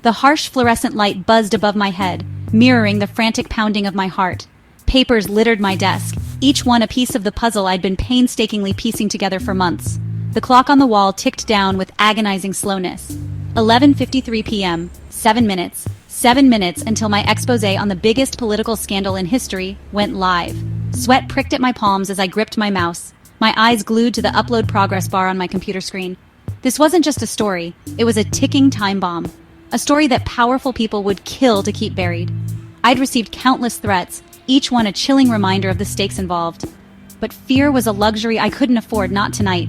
The harsh fluorescent light buzzed above my head, mirroring the frantic pounding of my heart. Papers littered my desk, each one a piece of the puzzle I'd been painstakingly piecing together for months. The clock on the wall ticked down with agonizing slowness. 11:53 p.m., 7 minutes. 7 minutes until my exposé on the biggest political scandal in history went live. Sweat pricked at my palms as I gripped my mouse, my eyes glued to the upload progress bar on my computer screen. This wasn't just a story, it was a ticking time bomb. A story that powerful people would kill to keep buried. I'd received countless threats, each one a chilling reminder of the stakes involved. But fear was a luxury I couldn't afford, not tonight.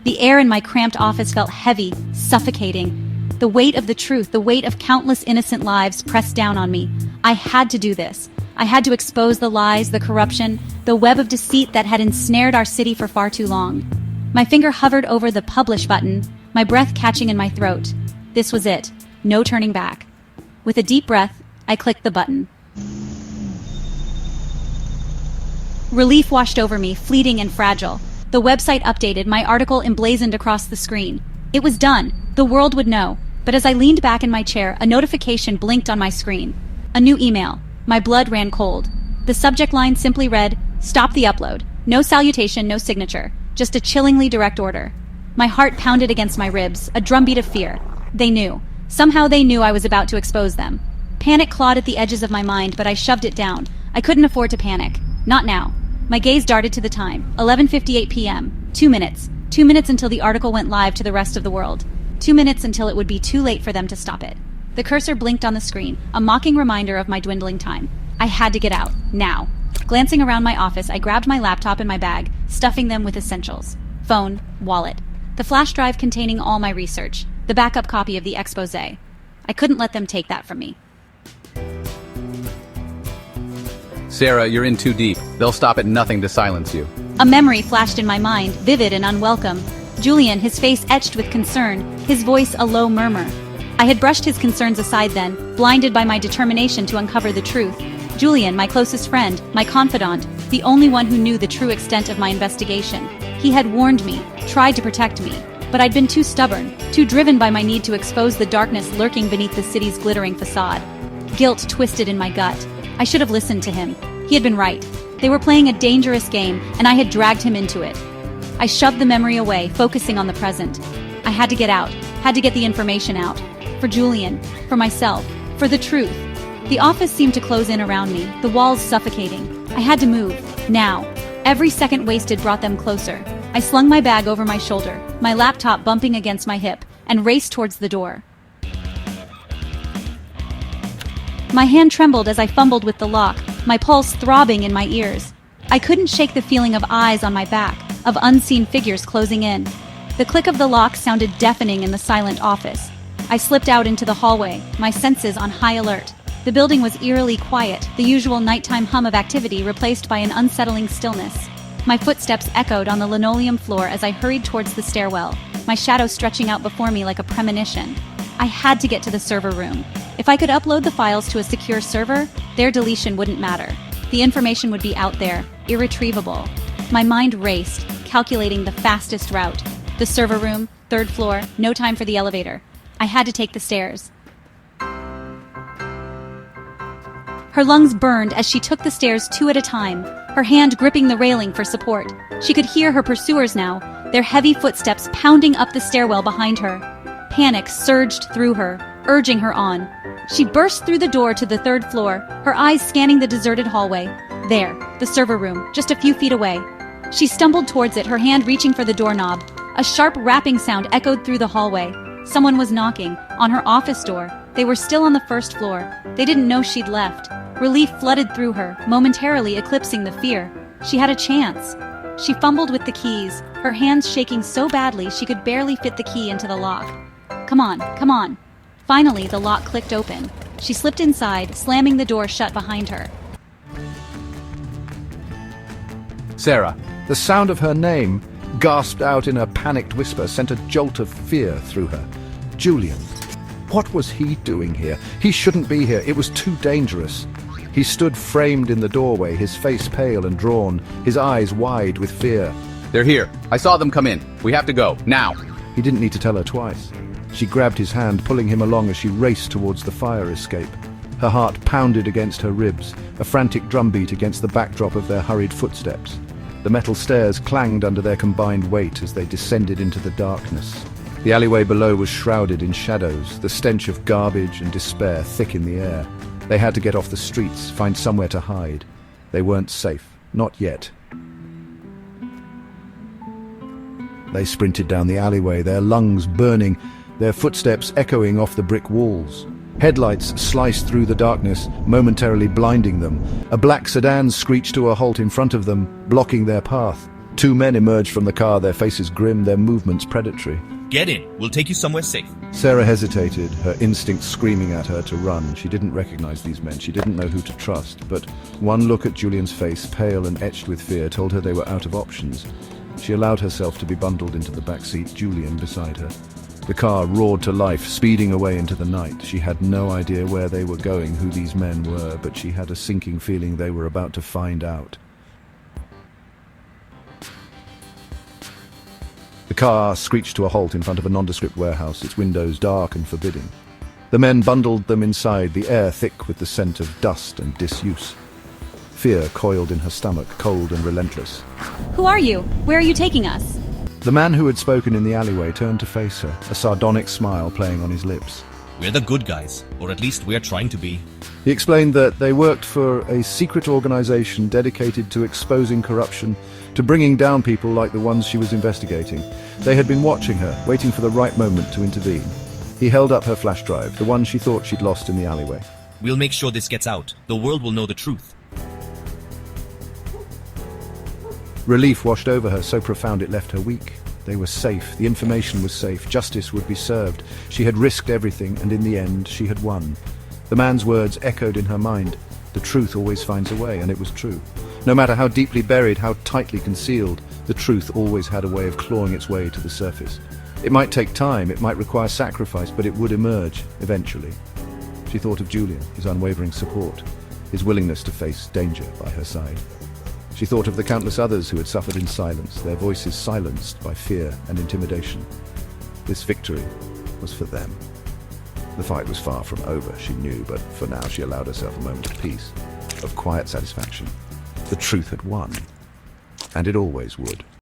The air in my cramped office felt heavy, suffocating. The weight of the truth, the weight of countless innocent lives pressed down on me. I had to do this. I had to expose the lies, the corruption, the web of deceit that had ensnared our city for far too long. My finger hovered over the publish button, my breath catching in my throat. This was it. No turning back. With a deep breath, I clicked the button. Relief washed over me, fleeting and fragile. The website updated, my article emblazoned across the screen. It was done. The world would know. But as I leaned back in my chair, a notification blinked on my screen. A new email. My blood ran cold. The subject line simply read, "Stop the upload. No salutation, no signature. Just a chillingly direct order." My heart pounded against my ribs, a drumbeat of fear. They knew. Somehow they knew I was about to expose them. Panic clawed at the edges of my mind, but I shoved it down. I couldn't afford to panic. Not now. My gaze darted to the time. 11:58 p.m. 2 minutes. 2 minutes until the article went live to the rest of the world. 2 minutes until it would be too late for them to stop it. The cursor blinked on the screen, a mocking reminder of my dwindling time. I had to get out, now. Glancing around my office, I grabbed my laptop and my bag, stuffing them with essentials. Phone, wallet. The flash drive containing all my research. The backup copy of the exposé. I couldn't let them take that from me. Sarah, you're in too deep. They'll stop at nothing to silence you. A memory flashed in my mind, vivid and unwelcome. Julian, his face etched with concern, his voice a low murmur. I had brushed his concerns aside then, blinded by my determination to uncover the truth. Julian, my closest friend, my confidant, the only one who knew the true extent of my investigation. He had warned me, tried to protect me, but I'd been too stubborn, too driven by my need to expose the darkness lurking beneath the city's glittering facade. Guilt twisted in my gut. I should have listened to him. He had been right. They were playing a dangerous game, and I had dragged him into it. I shoved the memory away, focusing on the present. I had to get out, had to get the information out. For Julian, for myself, for the truth. The office seemed to close in around me, the walls suffocating. I had to move, now. Every second wasted brought them closer. I slung my bag over my shoulder, my laptop bumping against my hip, and raced towards the door. My hand trembled as I fumbled with the lock, my pulse throbbing in my ears. I couldn't shake the feeling of eyes on my back, of unseen figures closing in. The click of the lock sounded deafening in the silent office. I slipped out into the hallway, my senses on high alert. The building was eerily quiet, the usual nighttime hum of activity replaced by an unsettling stillness. My footsteps echoed on the linoleum floor as I hurried towards the stairwell, my shadow stretching out before me like a premonition. I had to get to the server room. If I could upload the files to a secure server, their deletion wouldn't matter. The information would be out there, irretrievable. My mind raced, calculating the fastest route. The server room, 3rd floor, no time for the elevator. I had to take the stairs. Her lungs burned as she took the stairs 2 at a time, her hand gripping the railing for support. She could hear her pursuers now, their heavy footsteps pounding up the stairwell behind her. Panic surged through her, urging her on. She burst through the door to the 3rd floor, her eyes scanning the deserted hallway. There, the server room, just a few feet away. She stumbled towards it, her hand reaching for the doorknob. A sharp rapping sound echoed through the hallway. Someone was knocking, on her office door. They were still on the 1st floor. They didn't know she'd left. Relief flooded through her, momentarily eclipsing the fear. She had a chance. She fumbled with the keys, her hands shaking so badly she could barely fit the key into the lock. Come on, come on. Finally, the lock clicked open. She slipped inside, slamming the door shut behind her. Sarah. The sound of her name, gasped out in a panicked whisper, sent a jolt of fear through her. Julian. What was he doing here? He shouldn't be here. It was too dangerous. He stood framed in the doorway, his face pale and drawn, his eyes wide with fear. They're here. I saw them come in. We have to go, now. He didn't need to tell her twice. She grabbed his hand, pulling him along as she raced towards the fire escape. Her heart pounded against her ribs, a frantic drumbeat against the backdrop of their hurried footsteps. The metal stairs clanged under their combined weight as they descended into the darkness. The alleyway below was shrouded in shadows, the stench of garbage and despair thick in the air. They had to get off the streets, find somewhere to hide. They weren't safe, not yet. They sprinted down the alleyway, their lungs burning, their footsteps echoing off the brick walls. Headlights sliced through the darkness, momentarily blinding them. A black sedan screeched to a halt in front of them, blocking their path. Two men emerged from the car, their faces grim, their movements predatory. Get in. We'll take you somewhere safe. Sarah hesitated, her instincts screaming at her to run. She didn't recognize these men. She didn't know who to trust. But one look at Julian's face, pale and etched with fear, told her they were out of options. She allowed herself to be bundled into the back seat, Julian beside her. The car roared to life, speeding away into the night. She had no idea where they were going, who these men were, but she had a sinking feeling they were about to find out. The car screeched to a halt in front of a nondescript warehouse, its windows dark and forbidding. The men bundled them inside, the air thick with the scent of dust and disuse. Fear coiled in her stomach, cold and relentless. Who are you? Where are you taking us? The man who had spoken in the alleyway turned to face her, a sardonic smile playing on his lips. We're the good guys, or at least we're trying to be. He explained that they worked for a secret organization dedicated to exposing corruption, to bringing down people like the ones she was investigating. They had been watching her, waiting for the right moment to intervene. He held up her flash drive, the one she thought she'd lost in the alleyway. We'll make sure this gets out. The world will know the truth. Relief washed over her, so profound it left her weak. They were safe, the information was safe, justice would be served. She had risked everything, and in the end, she had won. The man's words echoed in her mind. The truth always finds a way, and it was true. No matter how deeply buried, how tightly concealed, the truth always had a way of clawing its way to the surface. It might take time, it might require sacrifice, but it would emerge, eventually. She thought of Julian, his unwavering support, his willingness to face danger by her side. She thought of the countless others who had suffered in silence, their voices silenced by fear and intimidation. This victory was for them. The fight was far from over, she knew, but for now she allowed herself a moment of peace, of quiet satisfaction. The truth had won, and it always would.